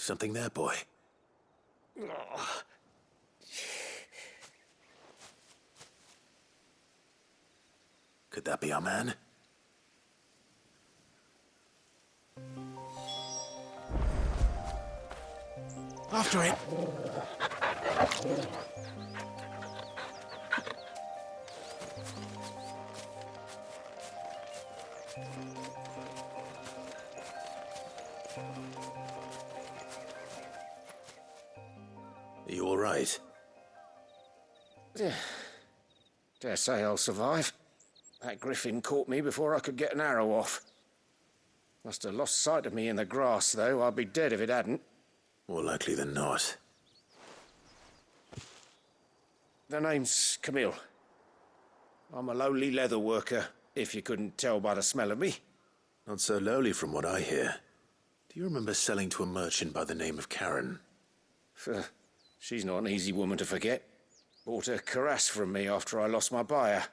Something there, boy. Could that be our man? After it! Are you all right? Dare say I'll survive. That griffin caught me before I could get an arrow off. Must have lost sight of me in the grass, though. I'd be dead if it hadn't. More likely than not. The name's Camille. I'm a lowly leather worker, if you couldn't tell by the smell of me. Not so lowly from what I hear. Do you remember selling to a merchant by the name of Karen? She's not an easy woman to forget. Bought a cuirass from me after I lost my buyer.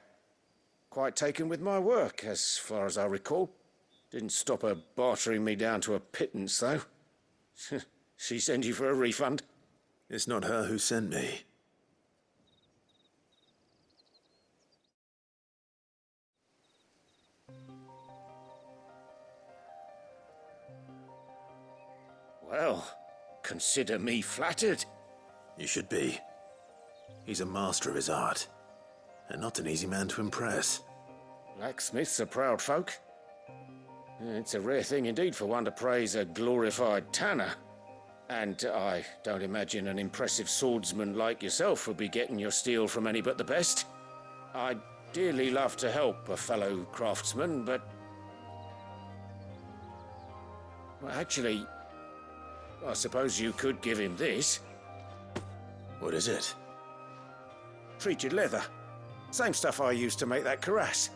Quite taken with my work, as far as I recall. Didn't stop her bartering me down to a pittance, though. She sent you for a refund? It's not her who sent me. Well, consider me flattered. You should be. He's a master of his art, and not an easy man to impress. Blacksmiths are proud folk. It's a rare thing indeed for one to praise a glorified tanner. And I don't imagine an impressive swordsman like yourself would be getting your steel from any but the best. I'd dearly love to help a fellow craftsman, but... well, actually, I suppose you could give him this. What is it? Treated leather. Same stuff I used to make that cuirass.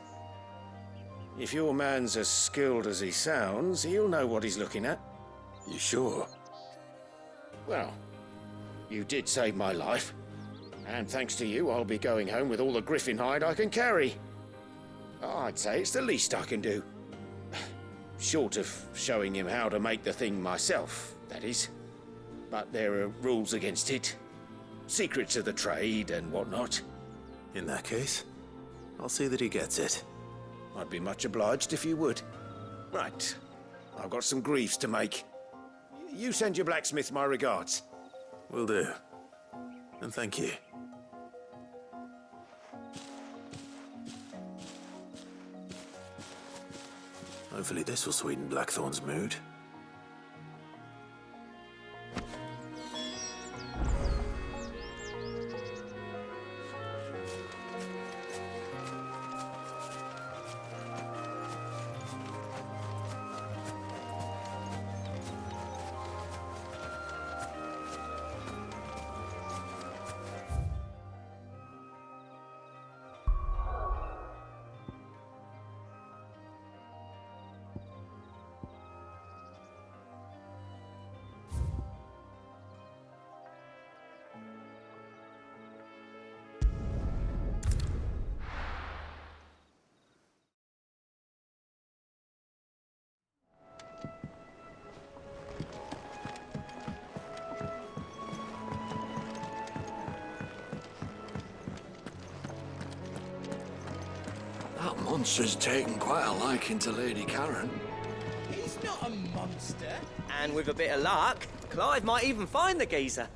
If your man's as skilled as he sounds, he'll know what he's looking at. You sure? Well, you did save my life. And thanks to you, I'll be going home with all the griffin hide I can carry. I'd say it's the least I can do. Short of showing him how to make the thing myself, that is. But there are rules against it. Secrets of the trade and whatnot. In that case, I'll see that he gets it. I'd be much obliged if you would. Right. I've got some greaves to make. You send your blacksmith my regards. Will do. And thank you. Hopefully this will sweeten Blackthorn's mood. That monster's taken quite a liking to Lady Karen. He's not a monster. And with a bit of luck, Clive might even find the geezer.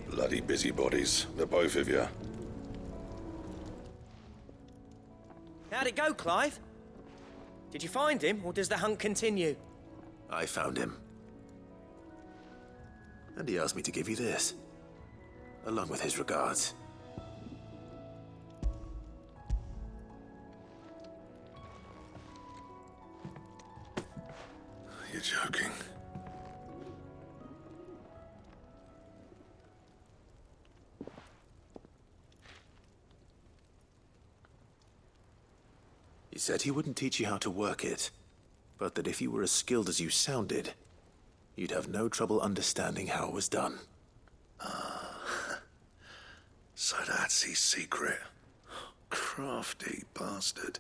Bloody busybodies, the both of you. How'd it go, Clive? Did you find him, or does the hunt continue? I found him. And he asked me to give you this, along with his regards. You're joking. He said he wouldn't teach you how to work it, but that if you were as skilled as you sounded, you'd have no trouble understanding how it was done. So that's his secret. Crafty bastard.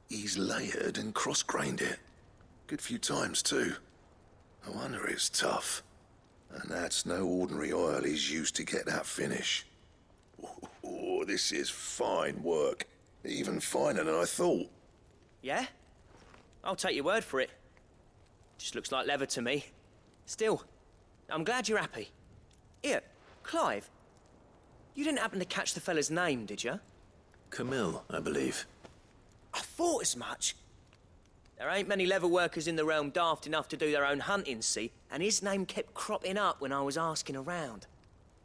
He's layered and cross-grained it. Good few times, too. No wonder it's tough. And that's no ordinary oil he's used to get that finish. Oh, this is fine work. Even finer than I thought. Yeah? I'll take your word for it. Just looks like leather to me. Still, I'm glad you're happy. Here, Clive. You didn't happen to catch the fella's name, did you? Camille, I believe. I thought as much. There ain't many leather workers in the realm daft enough to do their own hunting, see? And his name kept cropping up when I was asking around.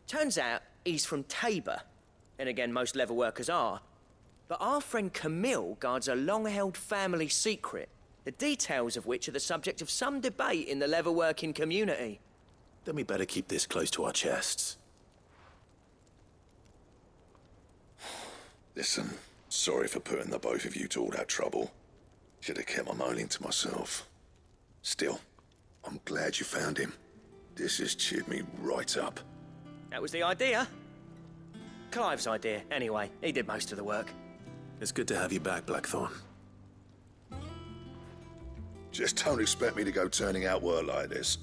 Turns out he's from Tabor. And again, most leather workers are. But our friend Camille guards a long-held family secret, the details of which are the subject of some debate in the leather-working community. Then we better keep this close to our chests. Listen, sorry for putting the both of you to all that trouble. Should have kept my moaning to myself. Still, I'm glad you found him. This has cheered me right up. That was the idea. Clive's idea, anyway. He did most of the work. It's good to have you back, Blackthorn. Just don't expect me to go turning out work like this.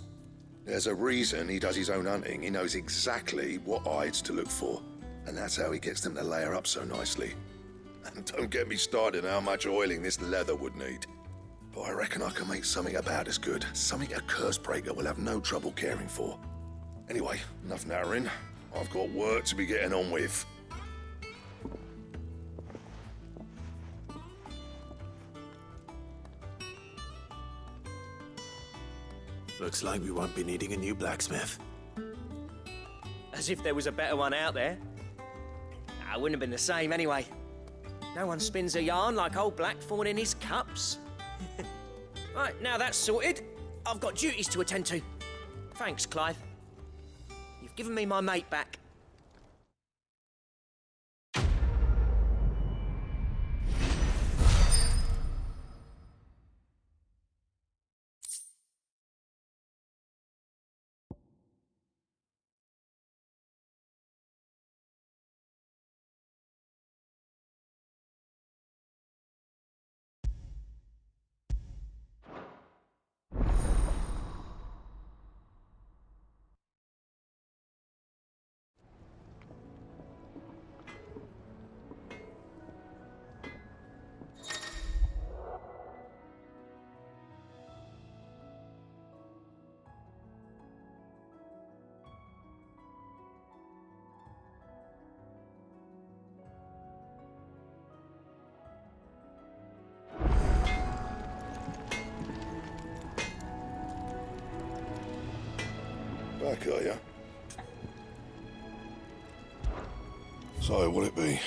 There's a reason he does his own hunting. He knows exactly what hides to look for. And that's how he gets them to layer up so nicely. And don't get me started on how much oiling this leather would need. But I reckon I can make something about as good. Something a Cursebreaker will have no trouble caring for. Anyway, enough narrowing. I've got work to be getting on with. Looks like we won't be needing a new blacksmith. As if there was a better one out there. Nah, it wouldn't have been the same anyway. No one spins a yarn like old Blackthorn in his cups. Right, now that's sorted, I've got duties to attend to. Thanks, Clive. You've given me my mate back. Back, are ya? So, what'll it be?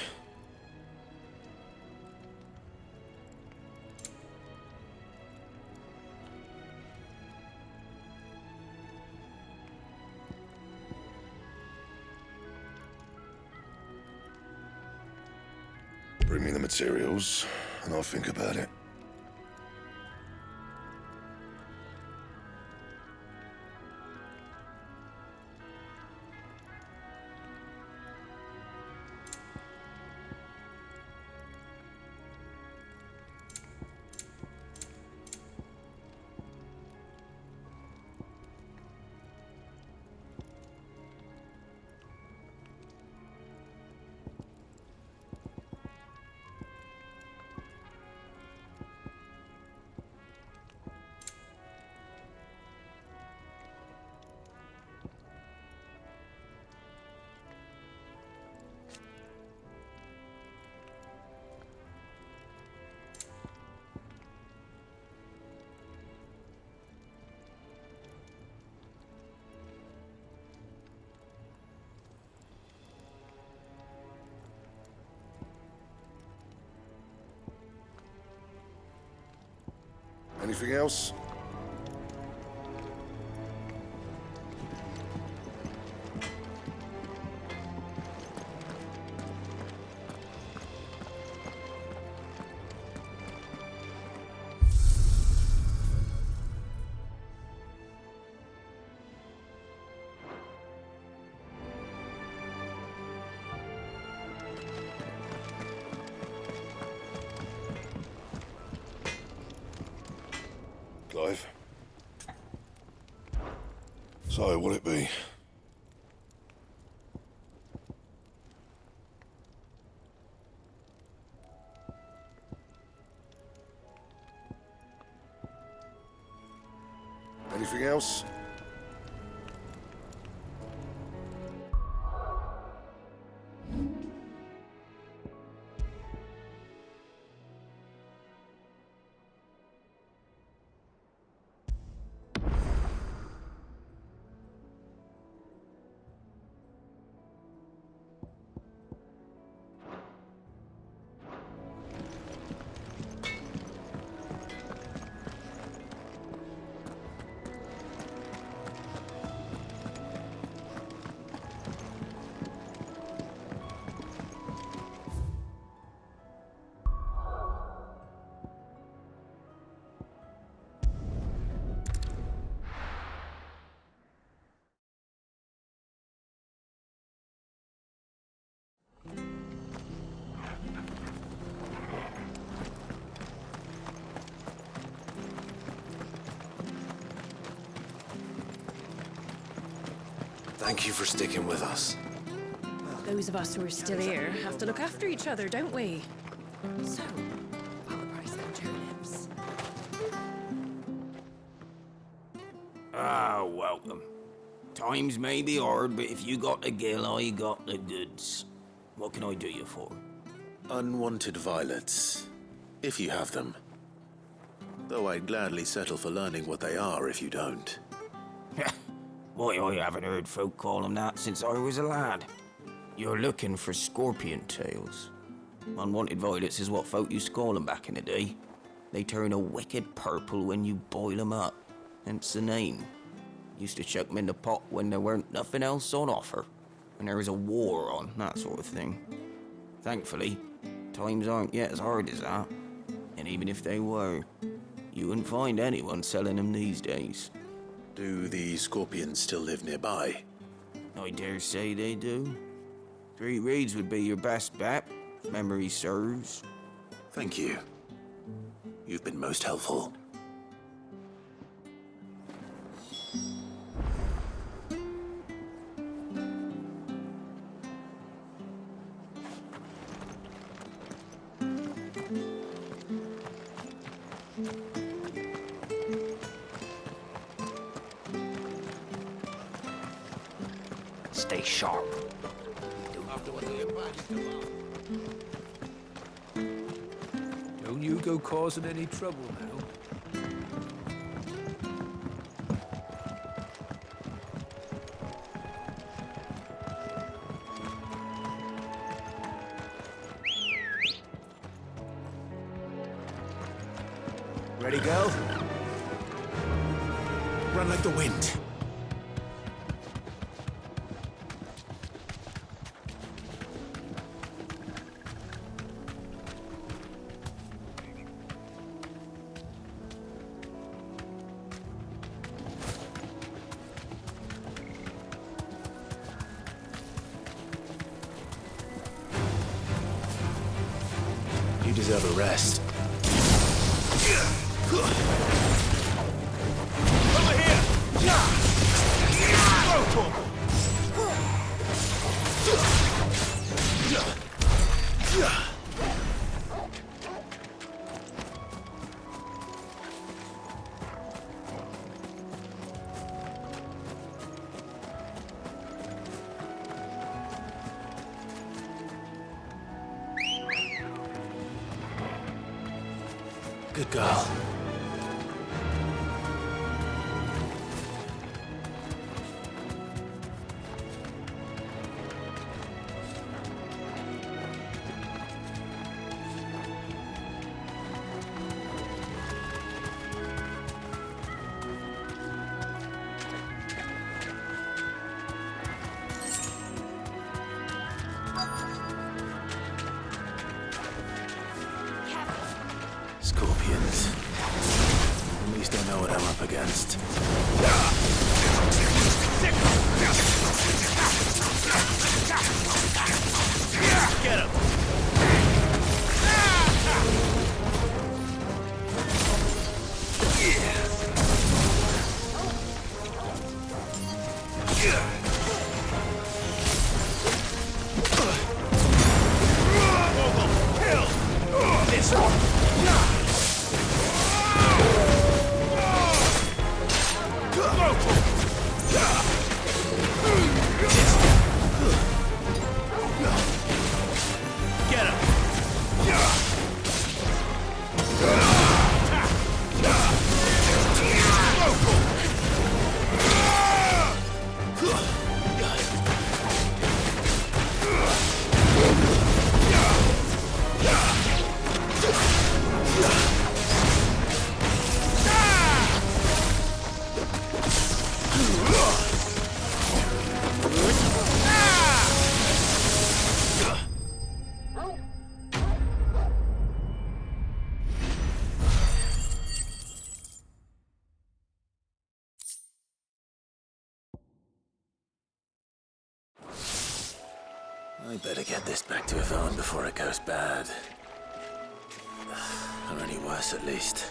Bring me the materials, and I'll think about it. Anything else? Clive. So, what'll it be? Anything else? Thank you for sticking with us. Those of us who are still here have to look after each other, don't we? So, I'll price them turnips. Ah, welcome. Times may be hard, but if you got the gill, I got the goods. What can I do you for? Unwanted violets, if you have them. Though I'd gladly settle for learning what they are if you don't. Why, I haven't heard folk call them that since I was a lad. You're looking for scorpion tails. Unwanted violets is what folk used to call them back in the day. They turn a wicked purple when you boil them up, hence the name. Used to chuck them in the pot when there weren't nothing else on offer, when there was a war on, that sort of thing. Thankfully, times aren't yet as hard as that. And even if they were, you wouldn't find anyone selling them these days. Do the scorpions still live nearby? I dare say they do. 3 reeds would be your best bet, if memory serves. Thank you. You've been most helpful. Stay sharp. Don't you go causing any trouble now. Ready, go? Run like the wind. You deserve a rest. Over here! Good girl. Scorpions. At least I know what I'm up against. Get him! Better get this back to Yvonne before it goes bad. Or any worse, at least.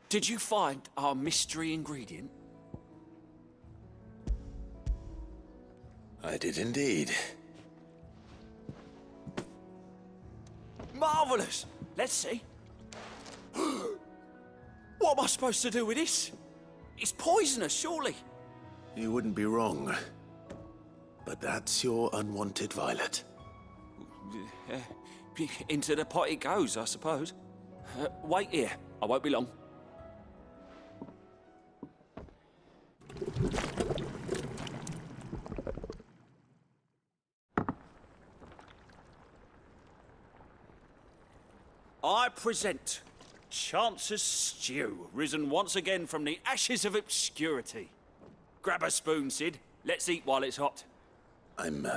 Did you find our mystery ingredient? I did indeed. Marvellous! Let's see. What am I supposed to do with this? It's poisonous, surely. You wouldn't be wrong. But that's your unwanted violet. Into the pot it goes, I suppose. Wait here. I won't be long. I present Chance's Stew, risen once again from the ashes of obscurity. Grab a spoon, Sid. Let's eat while it's hot. I'm,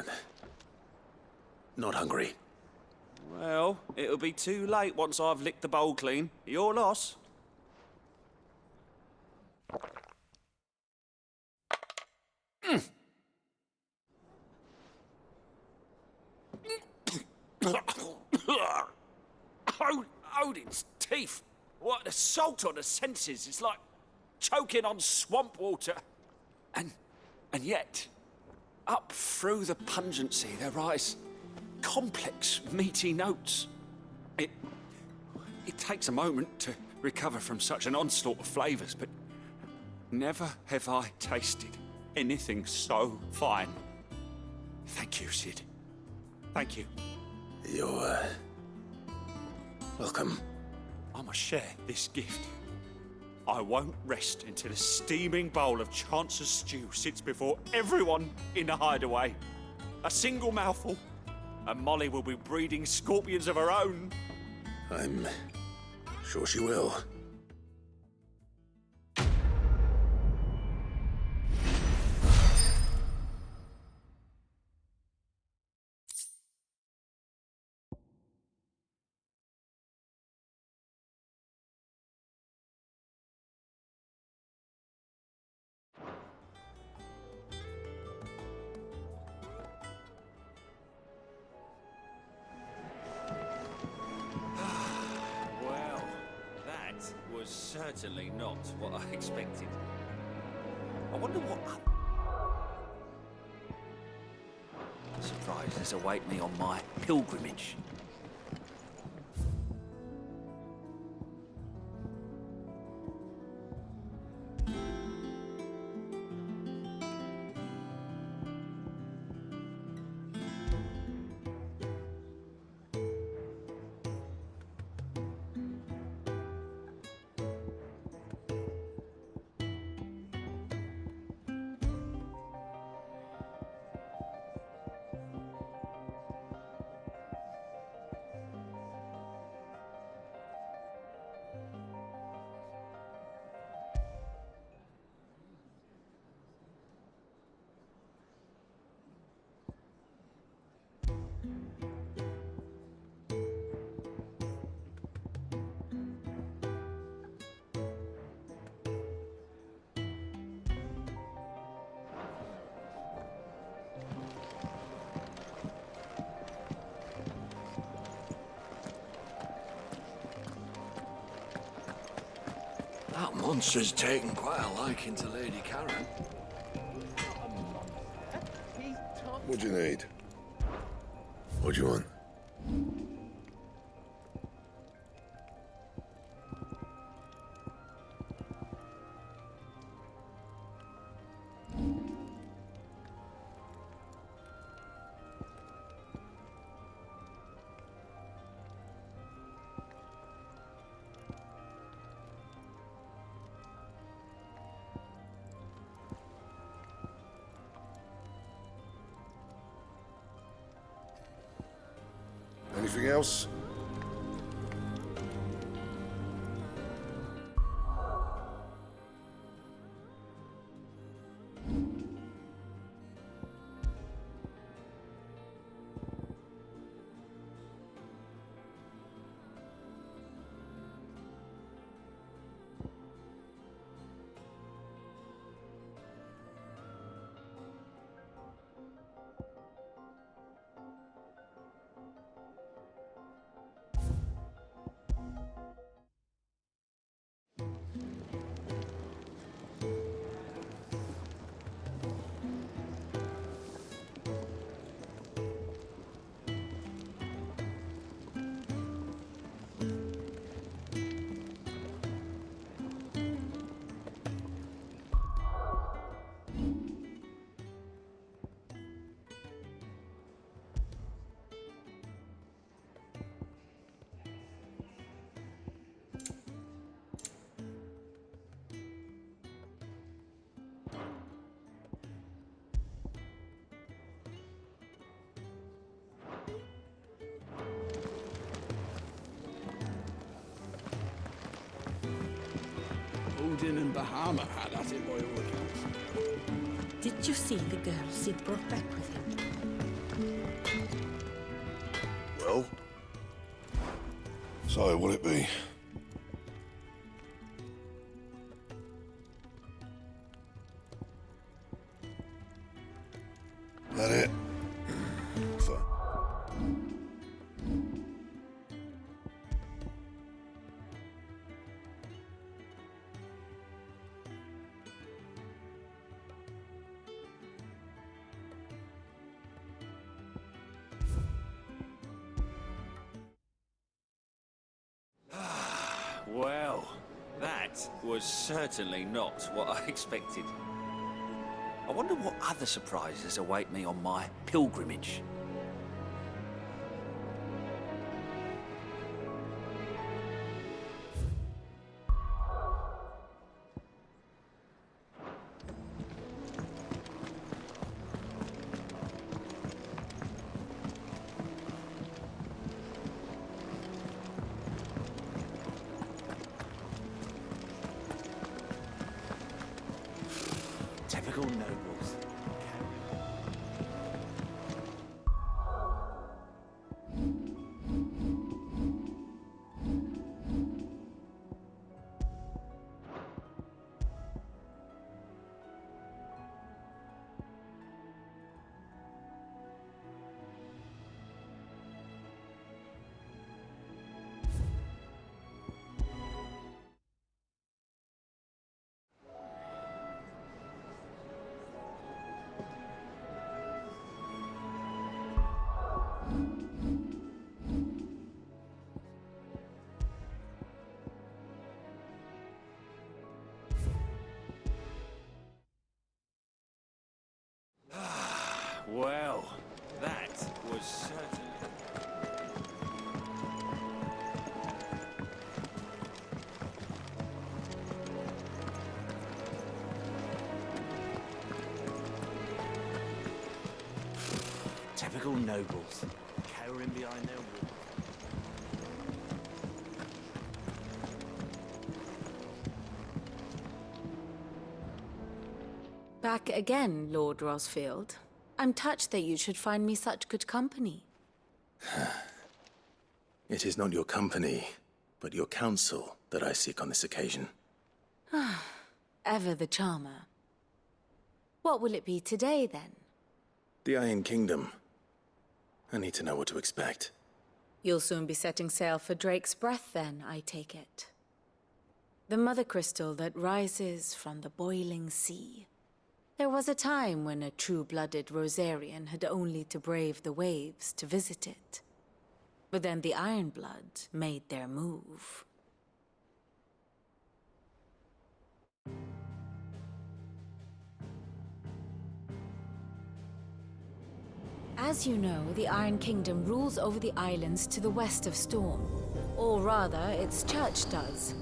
not hungry. Well, it'll be too late once I've licked the bowl clean. Your loss. Odin's teeth. What a salt on the senses. It's like choking on swamp water. And yet, up through the pungency, there rise complex, meaty notes. It takes a moment to recover from such an onslaught of flavours, but never have I tasted anything so fine. Thank you, Sid. Thank you. You're, welcome. I must share this gift. I won't rest until a steaming bowl of Chance's stew sits before everyone in the hideaway. A single mouthful, and Molly will be breeding scorpions of her own. I'm sure she will. Certainly not what I expected. I wonder what surprises await me on my pilgrimage. monster's taken quite a liking to Lady Karen. He's top. What do you need? What do you want? Anything else? Odin and Bahama had at it by all accounts. Did you see the girl Sid brought back with him? Well? So, what'll it be? That it? Fine. Well, that was certainly not what I expected. I wonder what other surprises await me on my pilgrimage. Typical nobles. Well, that was certainly... Typical nobles, cowering behind their walls. Back again, Lord Rosfield. I'm touched that you should find me such good company. It is not your company, but your counsel that I seek on this occasion. Ever the charmer. What will it be today, then? The Iron Kingdom. I need to know what to expect. You'll soon be setting sail for Drake's Breath, then, I take it. The mother crystal that rises from the boiling sea. There was a time when a true-blooded Rosarian had only to brave the waves to visit it. But then the Ironblood made their move. As you know, the Iron Kingdom rules over the islands to the west of Storm. Or rather, its church does.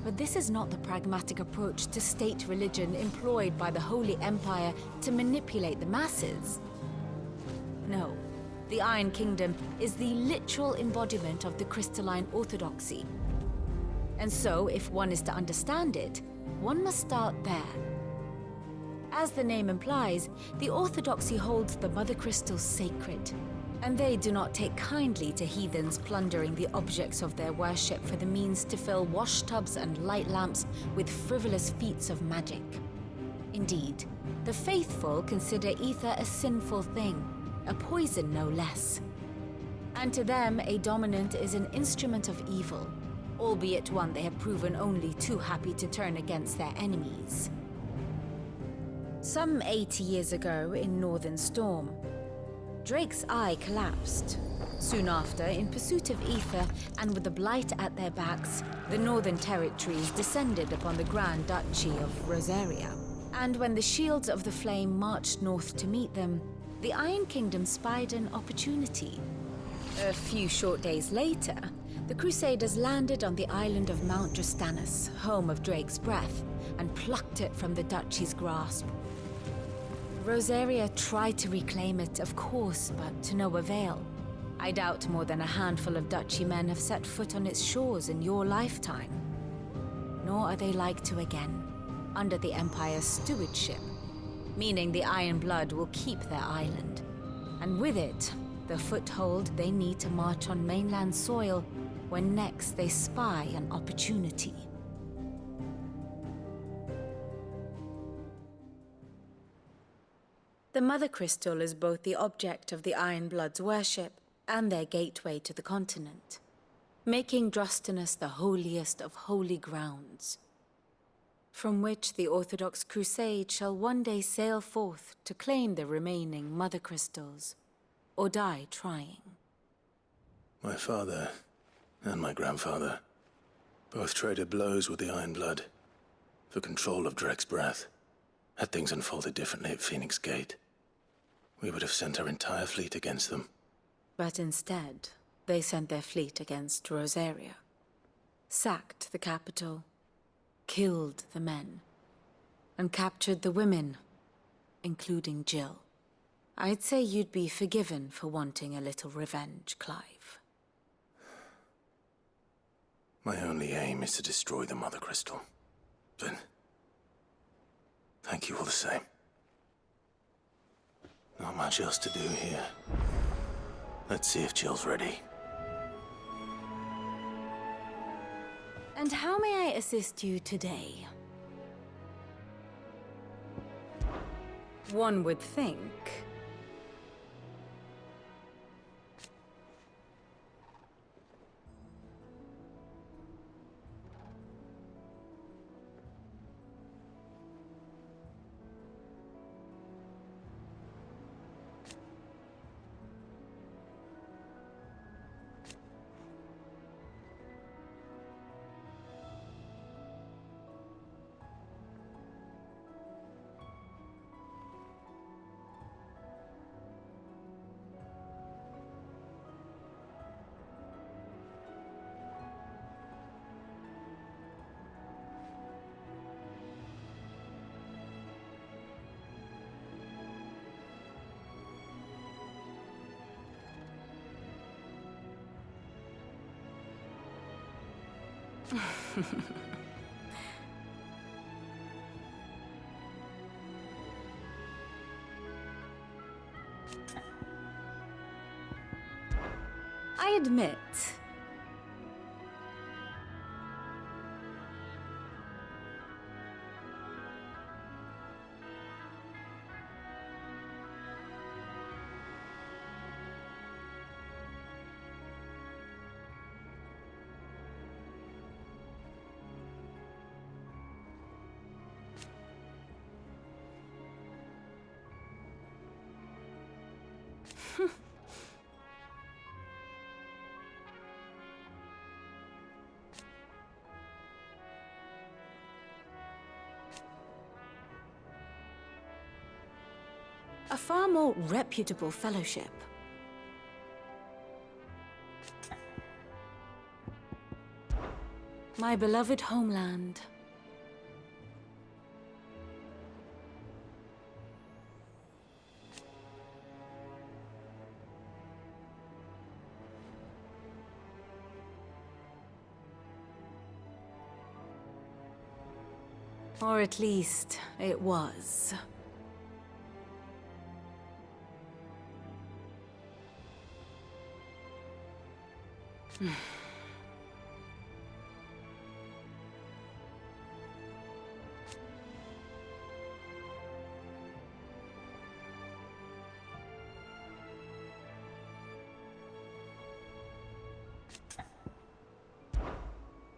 But this is not the pragmatic approach to state religion employed by the Holy Empire to manipulate the masses. No, the Iron Kingdom is the literal embodiment of the crystalline orthodoxy. And so, if one is to understand it, one must start there. As the name implies, the orthodoxy holds the mother crystals sacred, and they do not take kindly to heathens plundering the objects of their worship for the means to fill washtubs and light lamps with frivolous feats of magic. Indeed, the faithful consider ether a sinful thing, a poison no less. And to them, a dominant is an instrument of evil, albeit one they have proven only too happy to turn against their enemies. Some 80 years ago in Northern Storm, Drake's eye collapsed. Soon after, in pursuit of ether and with the blight at their backs, the Northern Territories descended upon the Grand Duchy of Rosaria. And when the Shields of the Flame marched north to meet them, the Iron Kingdom spied an opportunity. A few short days later, the Crusaders landed on the island of Mount Drastanus, home of Drake's breath, and plucked it from the Duchy's grasp. Rosaria tried to reclaim it, of course, but to no avail. I doubt more than a handful of Duchy men have set foot on its shores in your lifetime. Nor are they like to again, under the Empire's stewardship, meaning the Iron Blood will keep their island. And with it, the foothold they need to march on mainland soil when next they spy an opportunity. The Mother Crystal is both the object of the Iron Blood's worship and their gateway to the continent, making Drastanus the holiest of holy grounds, from which the Orthodox Crusade shall one day sail forth to claim the remaining Mother Crystals, or die trying. My father and my grandfather both traded blows with the Iron Blood for control of Drake's breath. Had things unfolded differently at Phoenix Gate, we would have sent our entire fleet against them. But instead, they sent their fleet against Rosaria, sacked the capital, killed the men, and captured the women, including Jill. I'd say you'd be forgiven for wanting a little revenge, Clive. My only aim is to destroy the Mother Crystal. But thank you all the same. Not much else to do here. Let's see if Jill's ready. And how may I assist you today? One would think. I admit, A far more reputable fellowship. My beloved homeland. Or at least, it was.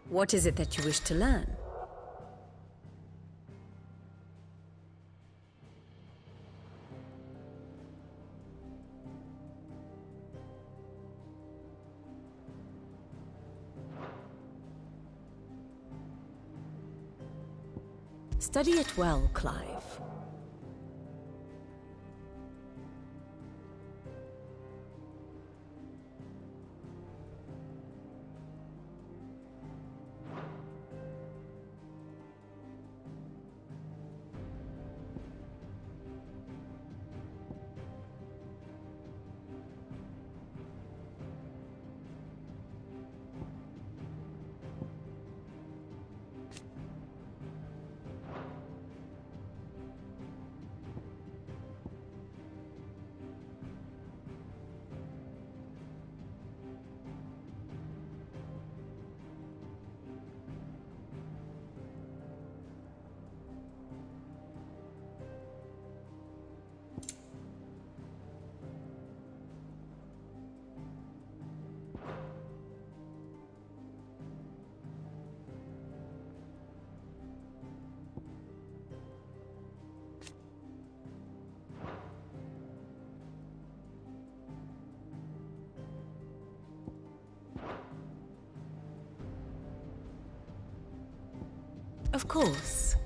What is it that you wish to learn? Study it well, Clive. Of course.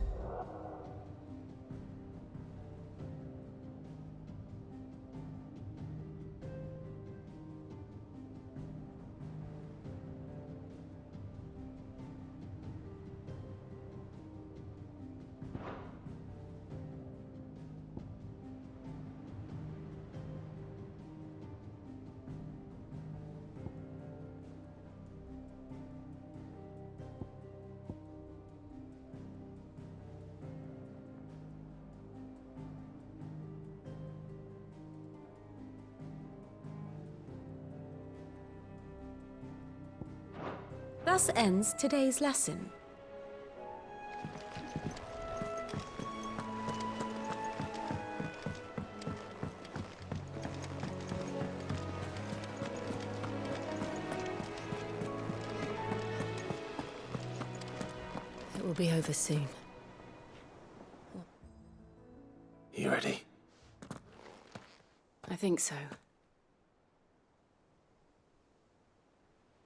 Thus ends today's lesson. It will be over soon. You ready? I think so.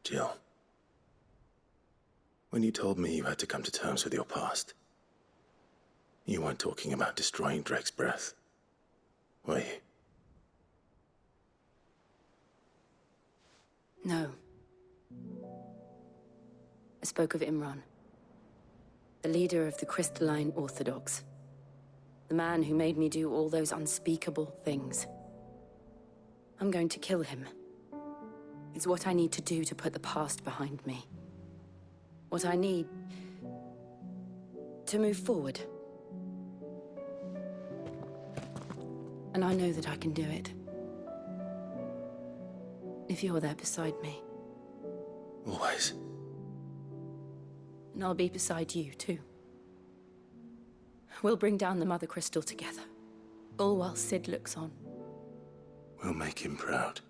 Jill. When you told me you had to come to terms with your past, you weren't talking about destroying Drake's breath, were you? No. I spoke of Imran, the leader of the Crystalline Orthodox. The man who made me do all those unspeakable things. I'm going to kill him. It's what I need to do to put the past behind me. What I need to move forward. And I know that I can do it. If you're there beside me. Always. And I'll be beside you, too. We'll bring down the Mother Crystal together. All while Sid looks on. We'll make him proud.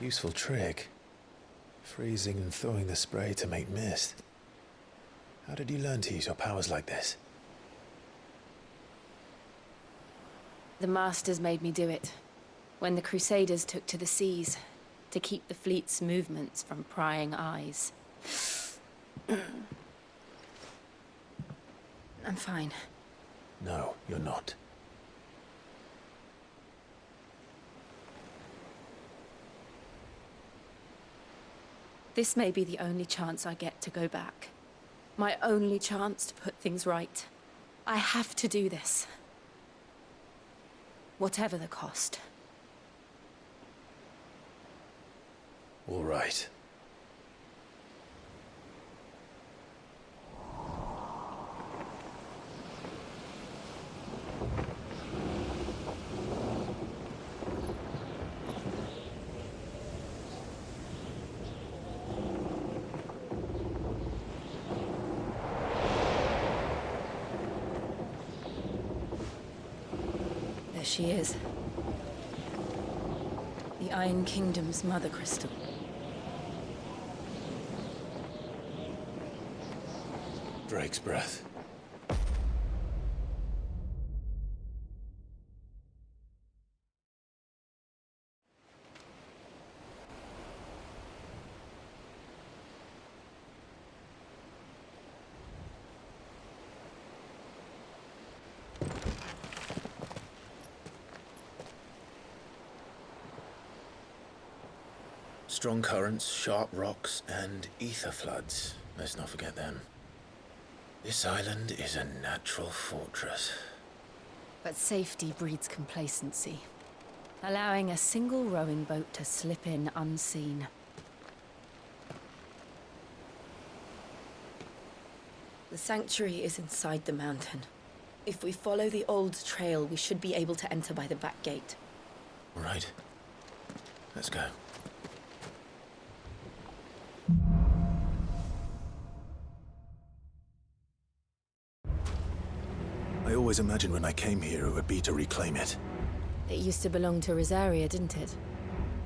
Useful trick. Freezing and thawing the spray to make mist. How did you learn to use your powers like this? The Masters made me do it. When the Crusaders took to the seas, to keep the fleet's movements from prying eyes. I'm fine. No, you're not. This may be the only chance I get to go back. My only chance to put things right. I have to do this. Whatever the cost. All right. There she is. The Iron Kingdom's mother crystal. Drake's breath. Strong currents, sharp rocks, and ether floods. Let's not forget them. This island is a natural fortress. But safety breeds complacency. Allowing a single rowing boat to slip in unseen. The sanctuary is inside the mountain. If we follow the old trail, we should be able to enter by the back gate. All right. Let's go. I always imagined when I came here it would be to reclaim it. It used to belong to Rosaria, didn't it?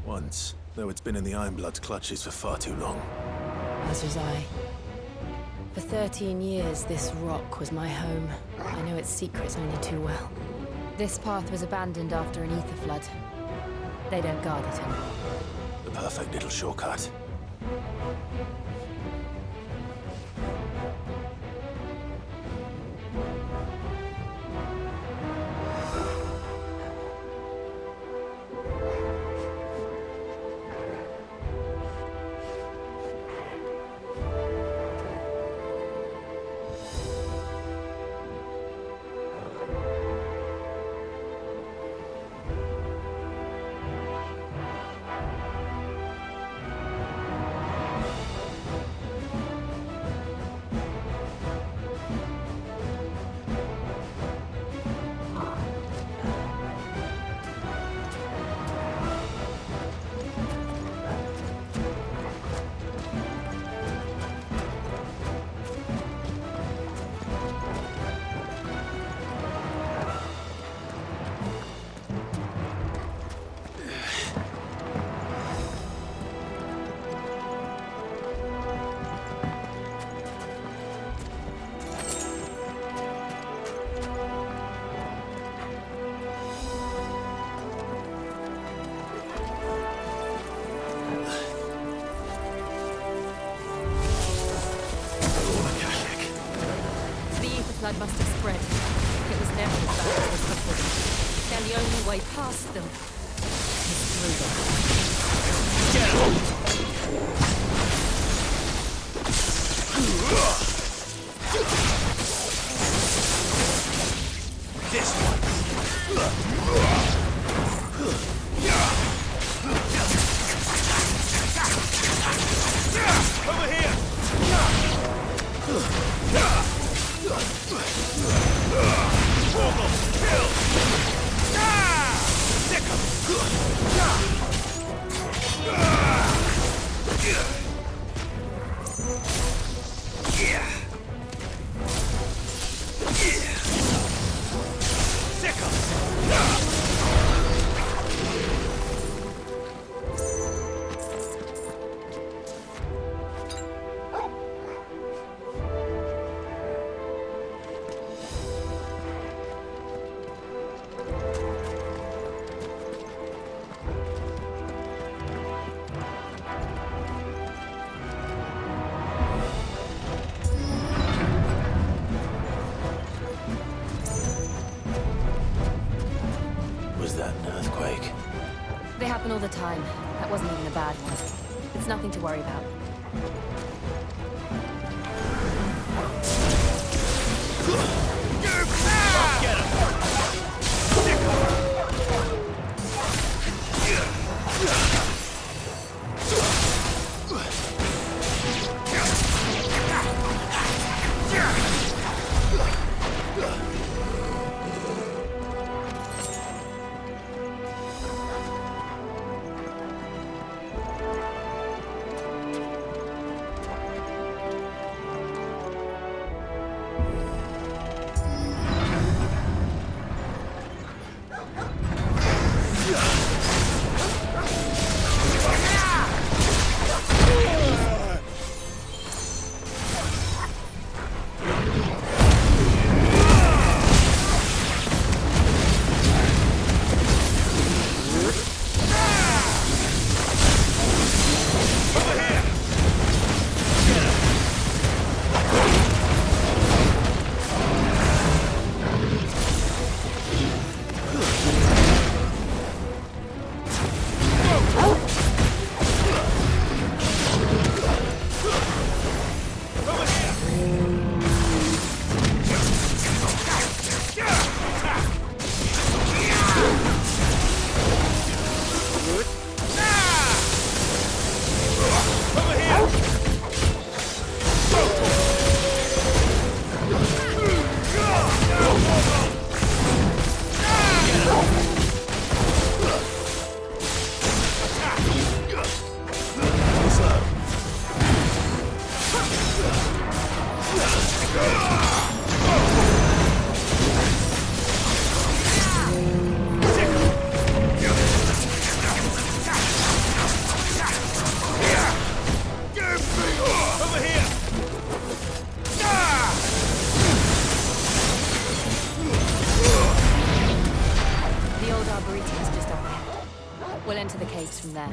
Once, though it's been in the Ironblood's clutches for far too long. As was I. For 13 years, this rock was my home. I know its secrets only too well. This path was abandoned after an ether flood. They don't guard it anymore. The perfect little shortcut. Flood must have spread. It was never as bad as this before. And the only way past them is through them. Get out! This one! Over here! time. That wasn't even a bad one. It's nothing to worry about. We'll enter the caves from there.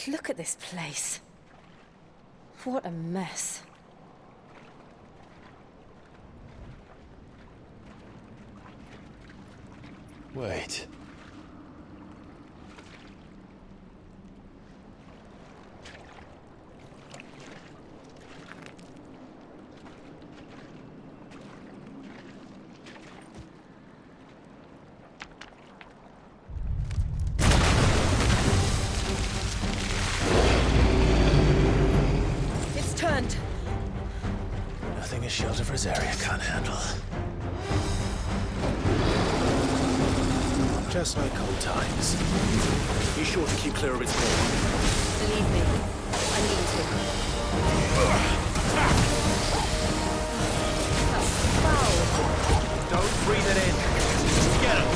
Look at this place. What a mess. Wait. Nothing a shield of Rosaria can't handle. Just like old times. Be sure to keep clear of its core. Believe me, I need to. That's foul. Don't breathe it in. Get him!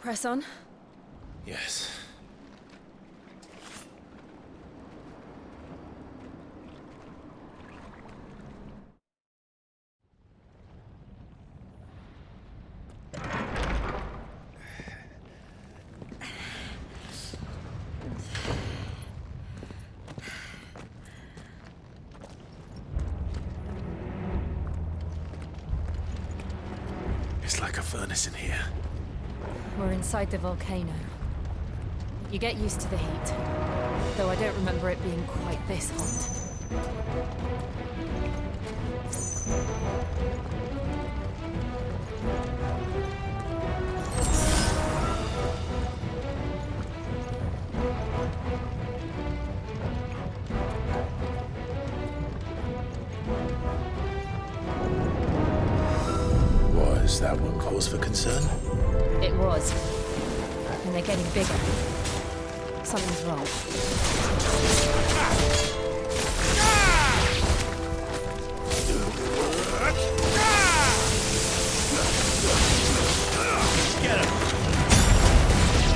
Press on. Yes. It's like a furnace in here. We're inside the volcano. You get used to the heat, though I don't remember it being quite this hot. Was that one cause for concern? It was. And they're getting bigger. Something's wrong. Get him!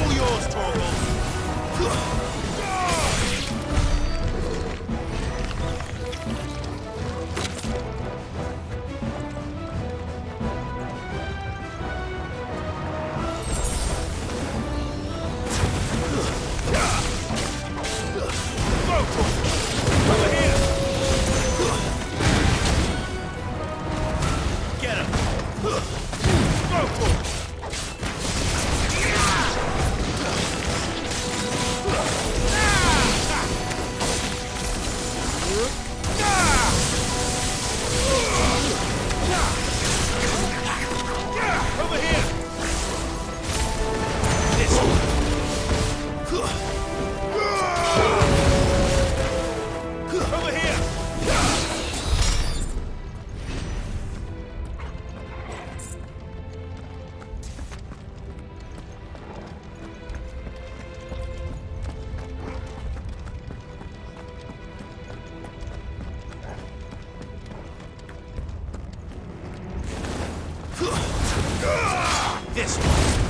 All yours, Torgal! This one.